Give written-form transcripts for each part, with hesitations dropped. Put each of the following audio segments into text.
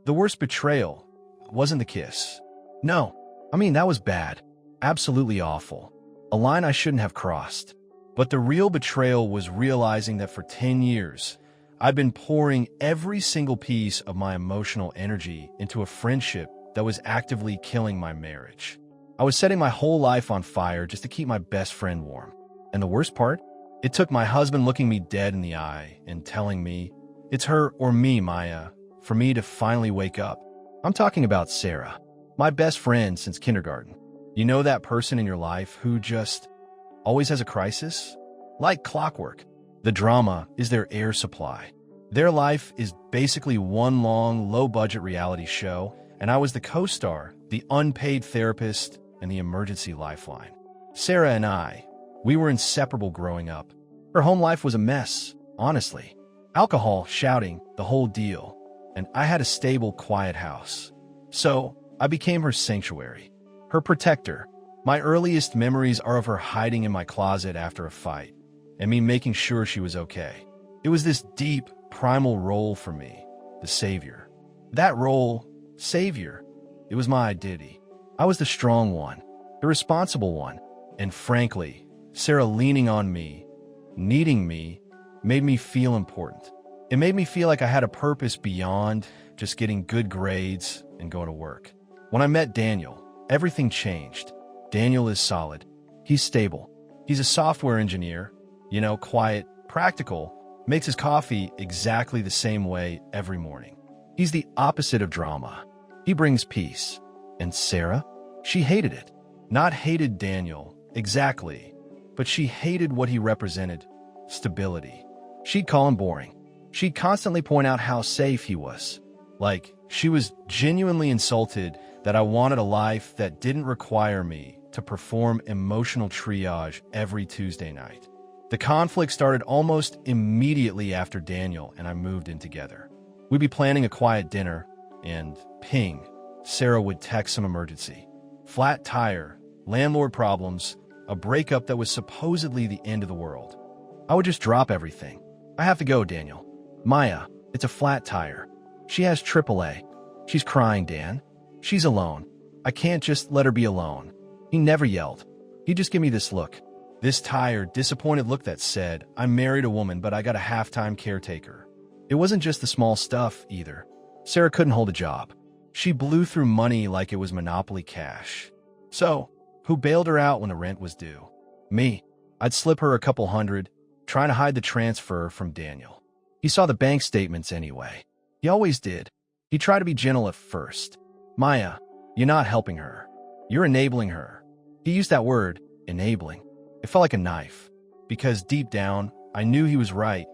The worst betrayal wasn't the kiss. No, I mean, that was bad. Absolutely awful. A line I shouldn't have crossed. But the real betrayal was realizing that for 10 years, I'd been pouring every single piece of my emotional energy into a friendship that was actively killing my marriage. I was setting my whole life on fire just to keep my best friend warm. And the worst part? It took my husband looking me dead in the eye and telling me, "It's her or me, Maya," for me to finally wake up. I'm talking about Sarah, my best friend since kindergarten. You know that person in your life who just always has a crisis? Like clockwork. The drama is their air supply. Their life is basically one long, low-budget reality show, and I was the co-star, the unpaid therapist, and the emergency lifeline. Sarah and we were inseparable growing up. Her home life was a mess, honestly. Alcohol, shouting, the whole deal. And I had a stable, quiet house. So I became her sanctuary, her protector. My earliest memories are of her hiding in my closet after a fight, and me making sure she was okay. It was this deep, primal role for me, the savior. That role, savior, it was my identity. I was the strong one, the responsible one, and frankly, Sarah leaning on me, needing me, made me feel important. It made me feel like I had a purpose beyond just getting good grades and going to work. When I met Daniel, everything changed. Daniel is solid. He's stable. He's a software engineer, quiet, practical, makes his coffee exactly the same way every morning. He's the opposite of drama. He brings peace. And Sarah? She hated it. Not hated Daniel, exactly, but she hated what he represented, stability. She'd call him boring. She'd constantly point out how safe he was. Like, she was genuinely insulted that I wanted a life that didn't require me to perform emotional triage every Tuesday night. The conflict started almost immediately after Daniel and I moved in together. We'd be planning a quiet dinner, and ping, Sarah would text some emergency. Flat tire, landlord problems, a breakup that was supposedly the end of the world. I would just drop everything. "I have to go, Daniel." "Maya, it's a flat tire. She has AAA. She's crying, Dan. She's alone. I can't just let her be alone." He never yelled. He'd just give me this look. This tired, disappointed look that said, "I married a woman, but I got a half-time caretaker." It wasn't just the small stuff, either. Sarah couldn't hold a job. She blew through money like it was Monopoly cash. So, who bailed her out when the rent was due? Me. I'd slip her a couple hundred, trying to hide the transfer from Daniel. He saw the bank statements anyway. He always did. He tried to be gentle at first. "Maya, you're not helping her. You're enabling her." He used that word, enabling. It felt like a knife, because deep down, I knew he was right,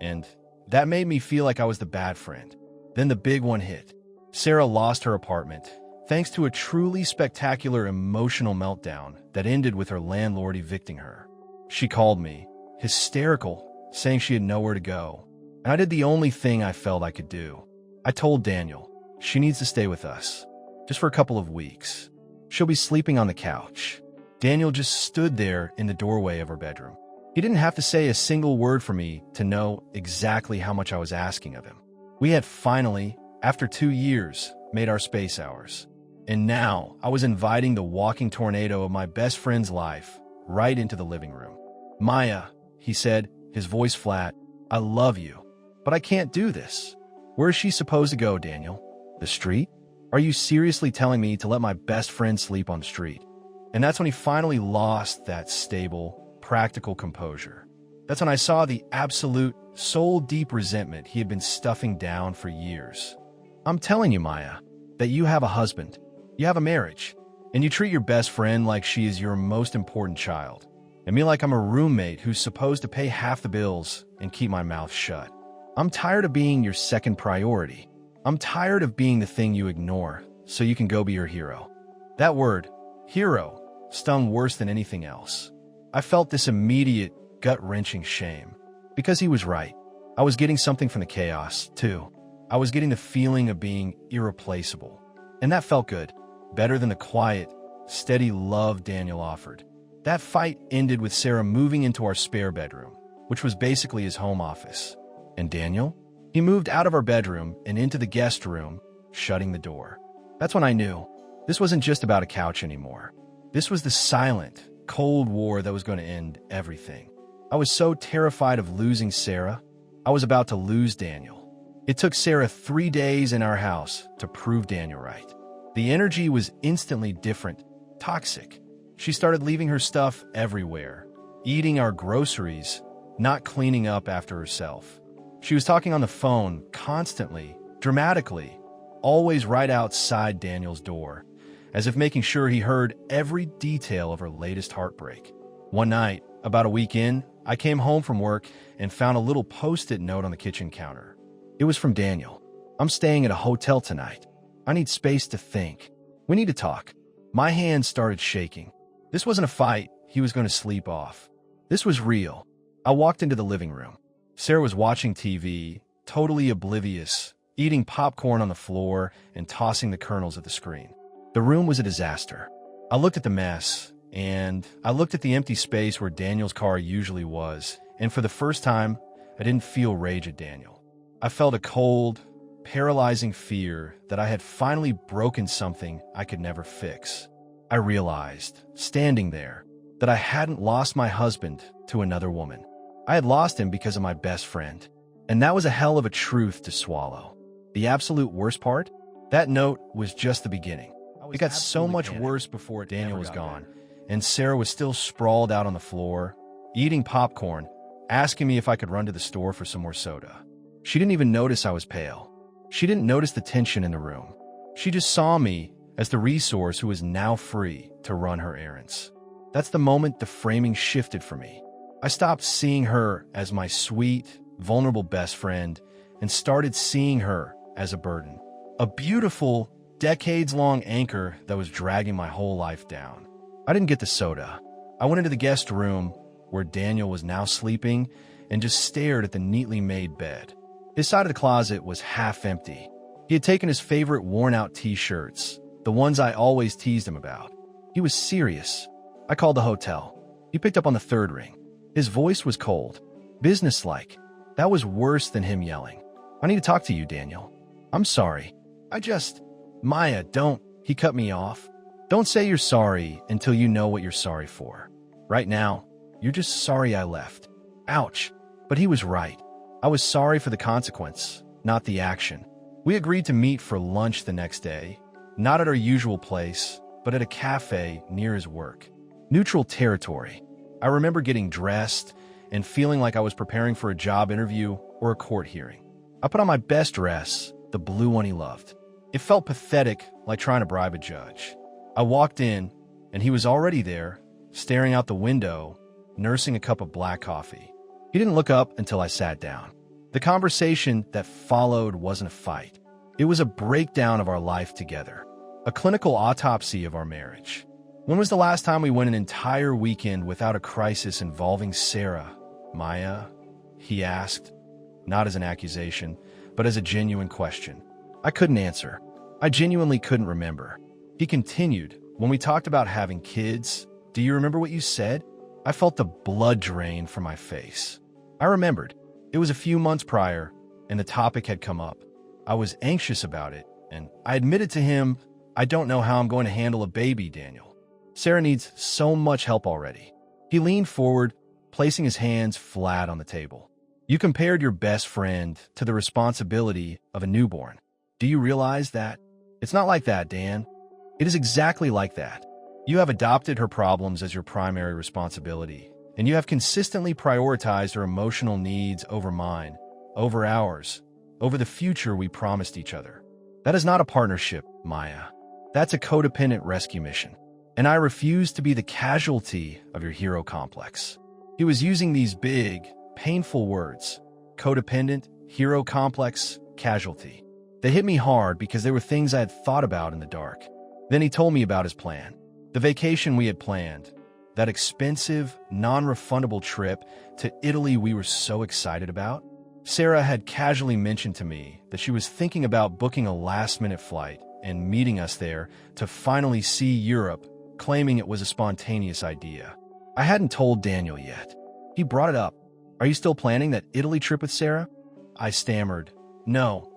and that made me feel like I was the bad friend. Then the big one hit. Sarah lost her apartment, thanks to a truly spectacular emotional meltdown that ended with her landlord evicting her. She called me, hysterical, saying she had nowhere to go, and I did the only thing I felt I could do. I told Daniel, she needs to stay with us, just for a couple of weeks. She'll be sleeping on the couch. Daniel just stood there in the doorway of her bedroom. He didn't have to say a single word for me to know exactly how much I was asking of him. We had finally, after 2 years, made our space ours. And now I was inviting the walking tornado of my best friend's life right into the living room. "Maya," he said, his voice flat, "I love you, but I can't do this." "Where is she supposed to go, Daniel? The street? Are you seriously telling me to let my best friend sleep on the street?" And that's when he finally lost that stable, practical composure. That's when I saw the absolute, soul-deep resentment he had been stuffing down for years. "I'm telling you, Maya, that you have a husband, you have a marriage, and you treat your best friend like she is your most important child, and me like I'm a roommate who's supposed to pay half the bills and keep my mouth shut. I'm tired of being your second priority. I'm tired of being the thing you ignore so you can go be your hero." That word, hero, stung worse than anything else. I felt this immediate, gut-wrenching shame. Because he was right. I was getting something from the chaos, too. I was getting the feeling of being irreplaceable. And that felt good. Better than the quiet, steady love Daniel offered. That fight ended with Sarah moving into our spare bedroom, which was basically his home office. And Daniel? He moved out of our bedroom and into the guest room, shutting the door. That's when I knew this wasn't just about a couch anymore. This was the silent, cold war that was going to end everything. I was so terrified of losing Sarah. I was about to lose Daniel. It took Sarah 3 days in our house to prove Daniel right. The energy was instantly different, toxic. She started leaving her stuff everywhere, eating our groceries, not cleaning up after herself. She was talking on the phone constantly, dramatically, always right outside Daniel's door, as if making sure he heard every detail of her latest heartbreak. One night, about a week in, I came home from work and found a little post-it note on the kitchen counter. It was from Daniel. "I'm staying at a hotel tonight. I need space to think. We need to talk." My hands started shaking. This wasn't a fight he was going to sleep off. This was real. I walked into the living room. Sarah was watching TV, totally oblivious, eating popcorn on the floor and tossing the kernels at the screen. The room was a disaster. I looked at the mess, and I looked at the empty space where Daniel's car usually was, and for the first time, I didn't feel rage at Daniel. I felt a cold, paralyzing fear that I had finally broken something I could never fix. I realized, standing there, that I hadn't lost my husband to another woman. I had lost him because of my best friend. And that was a hell of a truth to swallow. The absolute worst part? That note was just the beginning. It got so much worse before Daniel was gone, and Sarah was still sprawled out on the floor, eating popcorn, asking me if I could run to the store for some more soda. She didn't even notice I was pale. She didn't notice the tension in the room. She just saw me as the resource who was now free to run her errands. That's the moment the framing shifted for me. I stopped seeing her as my sweet, vulnerable best friend and started seeing her as a burden. A beautiful, decades-long anchor that was dragging my whole life down. I didn't get the soda. I went into the guest room where Daniel was now sleeping and just stared at the neatly made bed. His side of the closet was half empty. He had taken his favorite worn-out t-shirts, the ones I always teased him about. He was serious. I called the hotel. He picked up on the third ring. His voice was cold, businesslike. That was worse than him yelling. "I need to talk to you, Daniel. I'm sorry. Maya, don't," he cut me off. "Don't say you're sorry until you know what you're sorry for. Right now, you're just sorry I left." Ouch. But he was right. I was sorry for the consequence, not the action. We agreed to meet for lunch the next day, not at our usual place, but at a cafe near his work. Neutral territory. I remember getting dressed and feeling like I was preparing for a job interview or a court hearing. I put on my best dress, the blue one he loved. It felt pathetic, like trying to bribe a judge. I walked in, and he was already there, staring out the window, nursing a cup of black coffee. He didn't look up until I sat down. The conversation that followed wasn't a fight. It was a breakdown of our life together, a clinical autopsy of our marriage. "When was the last time we went an entire weekend without a crisis involving Sarah, Maya?" he asked, not as an accusation, but as a genuine question. I couldn't answer. I genuinely couldn't remember. He continued, "When we talked about having kids, do you remember what you said?" I felt the blood drain from my face. I remembered. It was a few months prior, and the topic had come up. I was anxious about it, and I admitted to him, "I don't know how I'm going to handle a baby, Daniel. Sarah needs so much help already." He leaned forward, placing his hands flat on the table. "You compared your best friend to the responsibility of a newborn. Do you realize that? It's not like that, Dan. It is exactly like that. You have adopted her problems as your primary responsibility, and you have consistently prioritized her emotional needs over mine, over ours, over the future we promised each other. That is not a partnership, Maya. That's a codependent rescue mission. And I refuse to be the casualty of your hero complex." He was using these big, painful words: codependent, hero complex, casualty. They hit me hard because they were things I had thought about in the dark. Then he told me about his plan. The vacation we had planned. That expensive, non-refundable trip to Italy we were so excited about. Sarah had casually mentioned to me that she was thinking about booking a last-minute flight and meeting us there to finally see Europe, claiming it was a spontaneous idea. I hadn't told Daniel yet. He brought it up. "Are you still planning that Italy trip with Sarah?" I stammered, "No,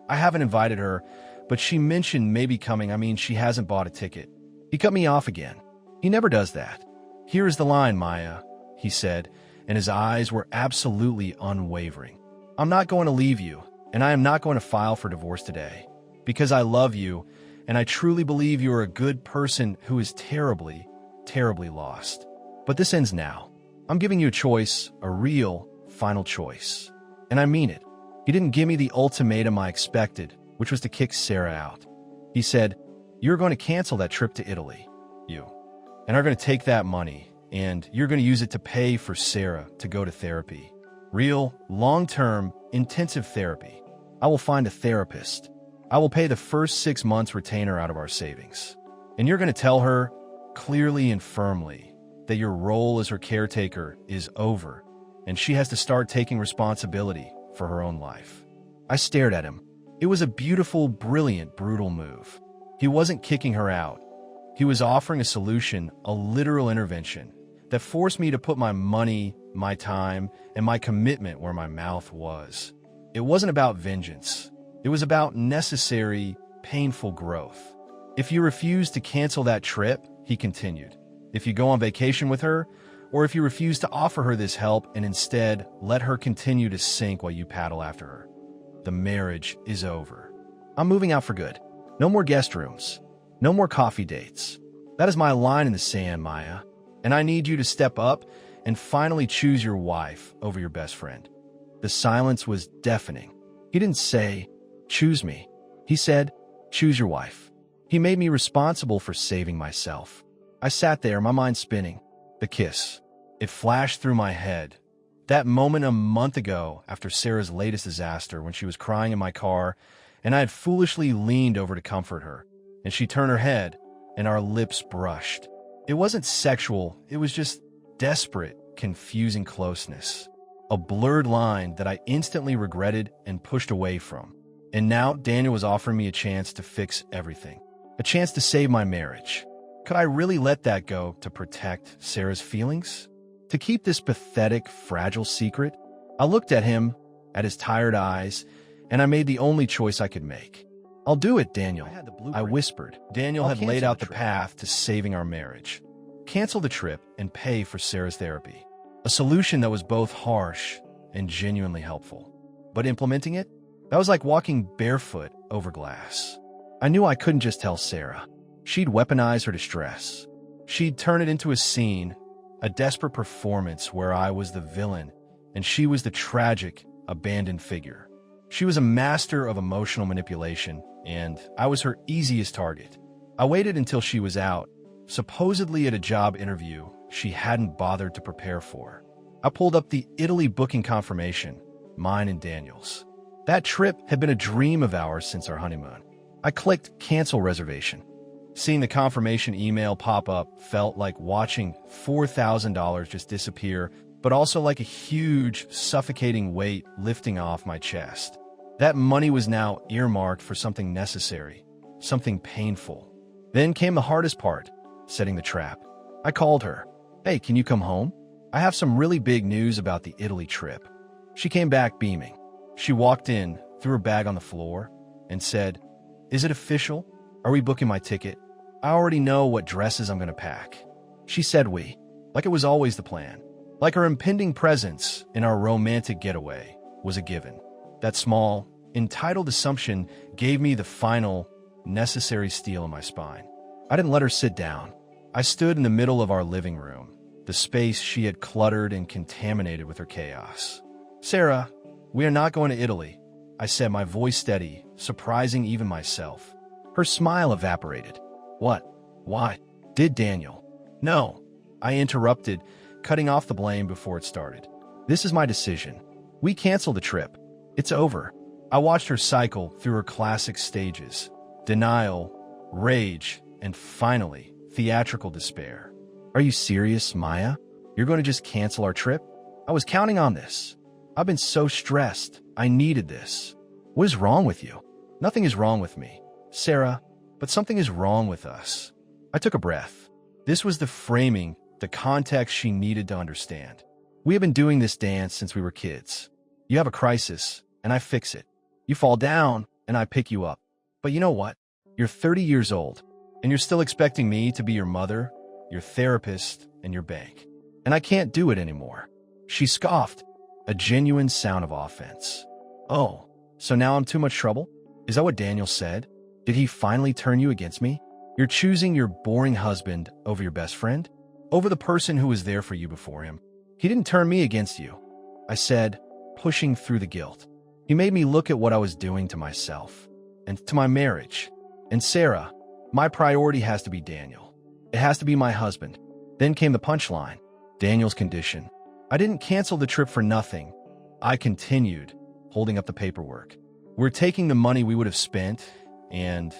I haven't invited her, but she mentioned maybe coming. She hasn't bought a ticket. He cut me off again. He never does that. Here is the line, Maya, he said, and his eyes were absolutely unwavering. I'm not going to leave you, and I am not going to file for divorce today, because I love you, and I truly believe you are a good person who is terribly, terribly lost. But this ends now. I'm giving you a choice, a real, final choice. And I mean it. He didn't give me the ultimatum I expected, which was to kick Sarah out. He said, you're going to cancel that trip to Italy, and are going to take that money, and you're going to use it to pay for Sarah to go to therapy. Real, long-term, intensive therapy. I will find a therapist. I will pay the first 6 months retainer out of our savings. And you're going to tell her, clearly and firmly, that your role as her caretaker is over, and she has to start taking responsibility for her own life. I stared at him. It was a beautiful, brilliant, brutal move. He wasn't kicking her out. He was offering a solution, a literal intervention, that forced me to put my money, my time, and my commitment where my mouth was. It wasn't about vengeance. It was about necessary, painful growth. If you refuse to cancel that trip, he continued, if you go on vacation with her, or if you refuse to offer her this help and instead let her continue to sink while you paddle after her, the marriage is over. I'm moving out for good. No more guest rooms. No more coffee dates. That is my line in the sand, Maya. And I need you to step up and finally choose your wife over your best friend. The silence was deafening. He didn't say, choose me. He said, choose your wife. He made me responsible for saving myself. I sat there, my mind spinning. The kiss. It flashed through my head. That moment a month ago after Sarah's latest disaster when she was crying in my car and I had foolishly leaned over to comfort her. And she turned her head, and our lips brushed. It wasn't sexual, it was just desperate, confusing closeness. A blurred line that I instantly regretted and pushed away from. And now Daniel was offering me a chance to fix everything. A chance to save my marriage. Could I really let that go to protect Sarah's feelings? To keep this pathetic, fragile secret? I looked at him, at his tired eyes, and I made the only choice I could make. I'll do it, Daniel, I whispered. Daniel had laid out the path to saving our marriage. Cancel the trip and pay for Sarah's therapy. A solution that was both harsh and genuinely helpful. But implementing it? That was like walking barefoot over glass. I knew I couldn't just tell Sarah. She'd weaponize her distress. She'd turn it into a scene, a desperate performance where I was the villain and she was the tragic, abandoned figure. She was a master of emotional manipulation, and I was her easiest target. I waited until she was out, supposedly at a job interview she hadn't bothered to prepare for. I pulled up the Italy booking confirmation, mine and Daniel's. That trip had been a dream of ours since our honeymoon. I clicked cancel reservation. Seeing the confirmation email pop up felt like watching $4,000 just disappear, but also like a huge, suffocating weight lifting off my chest. That money was now earmarked for something necessary, something painful. Then came the hardest part, setting the trap. I called her. Hey, can you come home? I have some really big news about the Italy trip. She came back beaming. She walked in, threw her bag on the floor, and said, Is it official? Are we booking my ticket? I already know what dresses I'm going to pack. She said we, like it was always the plan. Like her impending presence in our romantic getaway was a given. That small, entitled assumption gave me the final, necessary steel in my spine. I didn't let her sit down. I stood in the middle of our living room, the space she had cluttered and contaminated with her chaos. Sarah, we are not going to Italy, I said, my voice steady, surprising even myself. Her smile evaporated. What? Why? Did Daniel? No, I interrupted, cutting off the blame before it started. This is my decision. We cancel the trip. It's over. I watched her cycle through her classic stages. Denial, rage, and finally, theatrical despair. Are you serious, Maya? You're going to just cancel our trip? I was counting on this. I've been so stressed. I needed this. What is wrong with you? Nothing is wrong with me, Sarah, but something is wrong with us. I took a breath. This was the framing, the context she needed to understand. We have been doing this dance since we were kids. You have a crisis, and I fix it. You fall down, and I pick you up. But you know what? You're 30 years old, and you're still expecting me to be your mother, your therapist, and your bank. And I can't do it anymore. She scoffed, a genuine sound of offense. Oh, so now I'm too much trouble? Is that what Daniel said? Did he finally turn you against me? You're choosing your boring husband over your best friend? Over the person who was there for you before him? He didn't turn me against you, I said, pushing through the guilt. He made me look at what I was doing to myself and to my marriage. And Sarah, my priority has to be Daniel. It has to be my husband. Then came the punchline, Daniel's condition. I didn't cancel the trip for nothing. I continued, holding up the paperwork. We're taking the money we would have spent, and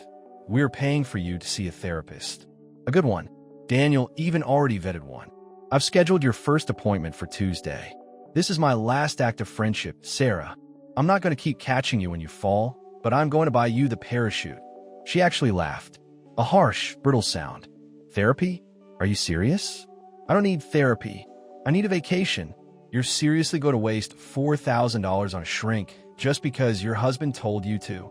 we're paying for you to see a therapist. A good one. Daniel even already vetted one. I've scheduled your first appointment for Tuesday. This is my last act of friendship, Sarah. I'm not going to keep catching you when you fall, but I'm going to buy you the parachute. She actually laughed. A harsh, brittle sound. Therapy? Are you serious? I don't need therapy. I need a vacation. You're seriously going to waste $4,000 on a shrink just because your husband told you to?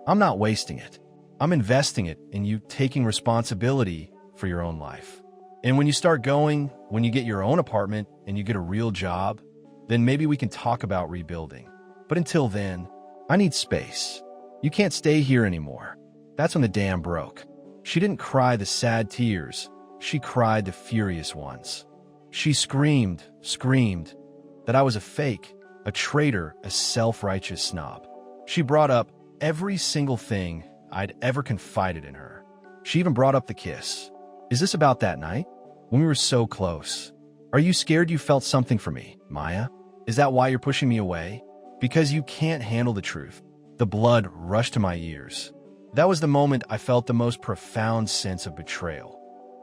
I'm not wasting it. I'm investing it in you taking responsibility for your own life. And when you start going, when you get your own apartment and you get a real job, then maybe we can talk about rebuilding. But until then, I need space. You can't stay here anymore. That's when the dam broke. She didn't cry the sad tears. She cried the furious ones. She screamed that I was a fake, a traitor, a self-righteous snob. She brought up every single thing I'd ever confided in her. She even brought up the kiss. Is this about that night? When we were so close? Are you scared you felt something for me, Maya? Is that why you're pushing me away? Because you can't handle the truth. The blood rushed to my ears. That was the moment I felt the most profound sense of betrayal.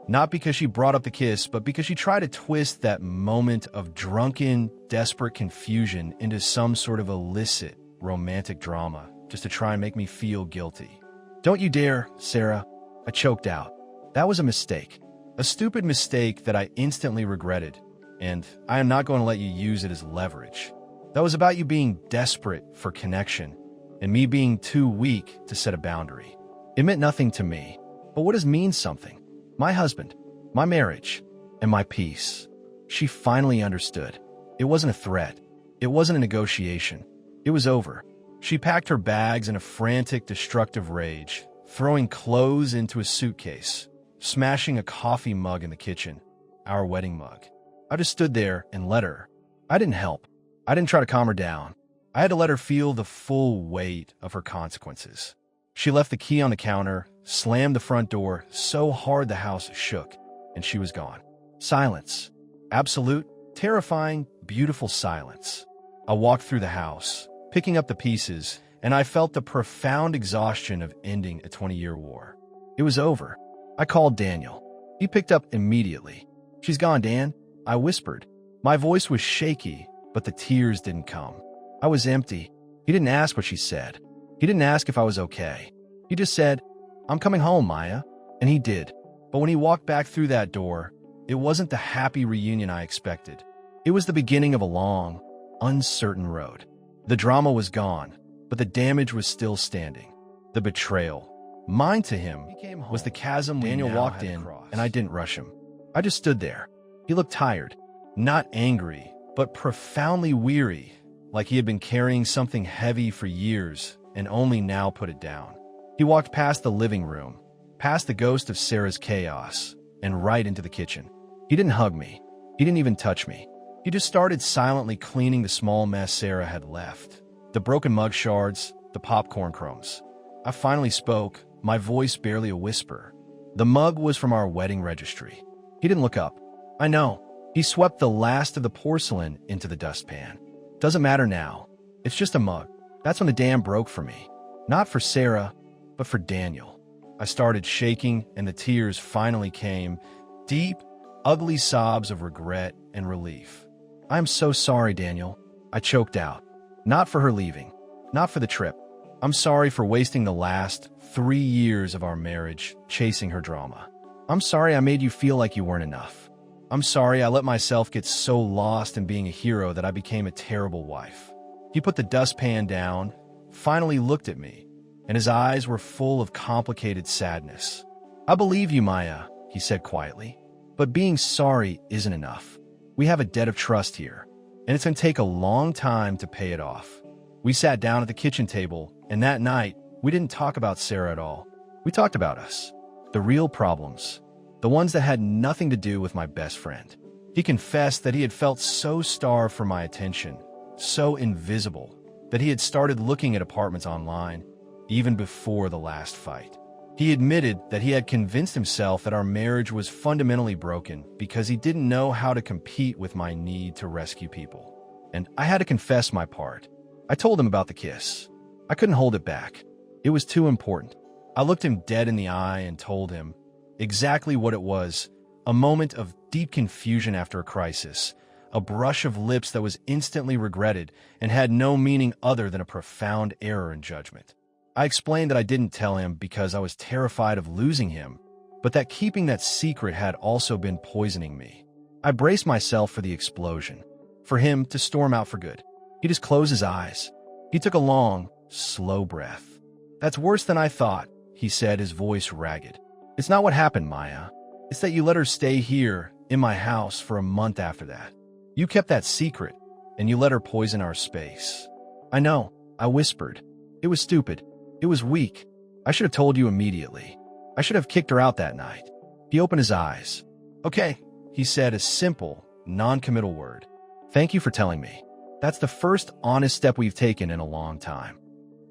Not because she brought up the kiss, but because she tried to twist that moment of drunken, desperate confusion into some sort of illicit, romantic drama, just to try and make me feel guilty. Don't you dare, Sarah. I choked out. That was a mistake. A stupid mistake that I instantly regretted, and I am not going to let you use it as leverage. That was about you being desperate for connection, and me being too weak to set a boundary. It meant nothing to me, but what does mean something? My husband, my marriage, and my peace. She finally understood. It wasn't a threat. It wasn't a negotiation. It was over. She packed her bags in a frantic, destructive rage, throwing clothes into a suitcase, smashing a coffee mug in the kitchen, our wedding mug. I just stood there and let her. I didn't help. I didn't try to calm her down. I had to let her feel the full weight of her consequences. She left the key on the counter, slammed the front door so hard the house shook, and she was gone. Silence. Absolute, terrifying, beautiful silence. I walked through the house, picking up the pieces, and I felt the profound exhaustion of ending a 20-year war. It was over. I called Daniel. He picked up immediately. She's gone, Dan, I whispered. My voice was shaky, but the tears didn't come. I was empty. He didn't ask what she said. He didn't ask if I was okay. He just said, I'm coming home, Maya. And he did. But when he walked back through that door, it wasn't the happy reunion I expected. It was the beginning of a long, uncertain road. The drama was gone, but the damage was still standing. The betrayal, mine to him, was the chasm. Daniel walked in, and I didn't rush him. I just stood there. He looked tired, not angry, but profoundly weary, like he had been carrying something heavy for years and only now put it down. He walked past the living room, past the ghost of Sarah's chaos, and right into the kitchen. He didn't hug me. He didn't even touch me. He just started silently cleaning the small mess Sarah had left. The broken mug shards, the popcorn crumbs. I finally spoke, my voice barely a whisper. The mug was from our wedding registry. He didn't look up. I know. He swept the last of the porcelain into the dustpan. Doesn't matter now. It's just a mug. That's when the dam broke for me. Not for Sarah, but for Daniel. I started shaking, and the tears finally came. Deep, ugly sobs of regret and relief. I'm so sorry, Daniel. I choked out. Not for her leaving. Not for the trip. I'm sorry for wasting the last 3 years of our marriage chasing her drama. I'm sorry I made you feel like you weren't enough. I'm sorry I let myself get so lost in being a hero that I became a terrible wife. He put the dustpan down, finally looked at me, and his eyes were full of complicated sadness. "I believe you, Maya," he said quietly, "but being sorry isn't enough. We have a debt of trust here, and it's going to take a long time to pay it off." We sat down at the kitchen table, and that night, we didn't talk about Sarah at all. We talked about us, the real problems, the ones that had nothing to do with my best friend. He confessed that he had felt so starved for my attention, so invisible, that he had started looking at apartments online, even before the last fight. He admitted that he had convinced himself that our marriage was fundamentally broken because he didn't know how to compete with my need to rescue people. And I had to confess my part. I told him about the kiss. I couldn't hold it back. It was too important. I looked him dead in the eye and told him exactly what it was: a moment of deep confusion after a crisis, a brush of lips that was instantly regretted and had no meaning other than a profound error in judgment. I explained that I didn't tell him because I was terrified of losing him, but that keeping that secret had also been poisoning me. I braced myself for the explosion, for him to storm out for good. He just closed his eyes. He took a long, slow breath. "That's worse than I thought," he said, his voice ragged. "It's not what happened, Maya. It's that you let her stay here, in my house, for a month after that. You kept that secret, and you let her poison our space." "I know," I whispered. "It was stupid. It was weak. I should have told you immediately. I should have kicked her out that night." He opened his eyes. "Okay," he said, a simple, non-committal word. "Thank you for telling me. That's the first honest step we've taken in a long time."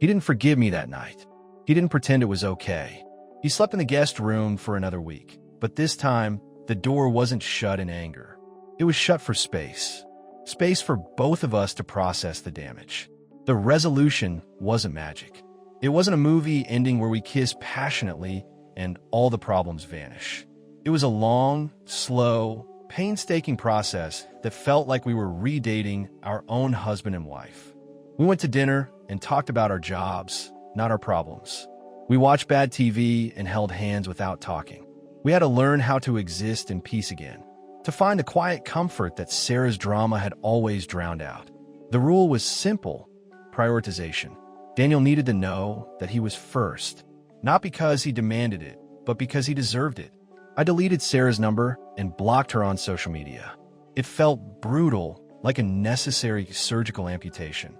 He didn't forgive me that night. He didn't pretend it was okay. He slept in the guest room for another week, but this time, the door wasn't shut in anger. It was shut for space. Space for both of us to process the damage. The resolution wasn't magic. It wasn't a movie ending where we kiss passionately and all the problems vanish. It was a long, slow, painstaking process that felt like we were redating our own husband and wife. We went to dinner and talked about our jobs, not our problems. We watched bad TV and held hands without talking. We had to learn how to exist in peace again, to find the quiet comfort that Sarah's drama had always drowned out. The rule was simple: prioritization. Daniel needed to know that he was first, not because he demanded it, but because he deserved it. I deleted Sarah's number and blocked her on social media. It felt brutal, like a necessary surgical amputation.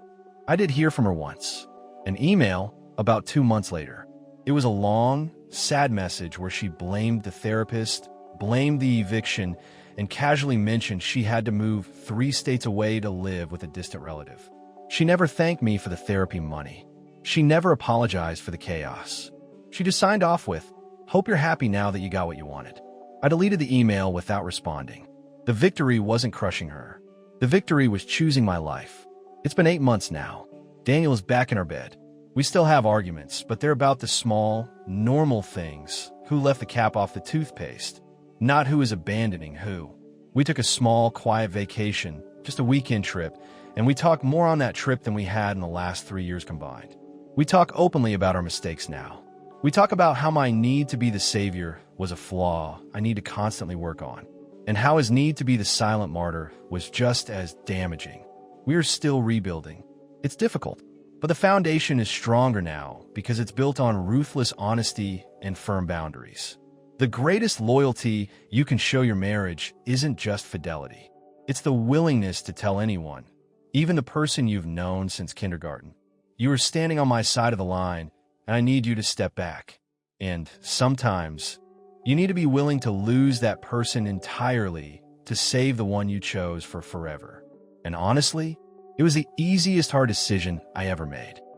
I did hear from her once, an email about 2 months later. It was a long, sad message where she blamed the therapist, blamed the eviction, and casually mentioned she had to move 3 states away to live with a distant relative. She never thanked me for the therapy money. She never apologized for the chaos. She just signed off with, "Hope you're happy now that you got what you wanted." I deleted the email without responding. The victory wasn't crushing her. The victory was choosing my life. It's been 8 months now. Daniel is back in our bed. We still have arguments, but they're about the small, normal things. Who left the cap off the toothpaste? Not who is abandoning who. We took a small, quiet vacation, just a weekend trip, and we talk more on that trip than we had in the last 3 years combined. We talk openly about our mistakes now. We talk about how my need to be the savior was a flaw I need to constantly work on, and how his need to be the silent martyr was just as damaging. We are still rebuilding. It's difficult, but the foundation is stronger now because it's built on ruthless honesty and firm boundaries. The greatest loyalty you can show your marriage isn't just fidelity. It's the willingness to tell anyone, even the person you've known since kindergarten, "You are standing on my side of the line, and I need you to step back." And sometimes, you need to be willing to lose that person entirely to save the one you chose for forever. And honestly, it was the easiest hard decision I ever made.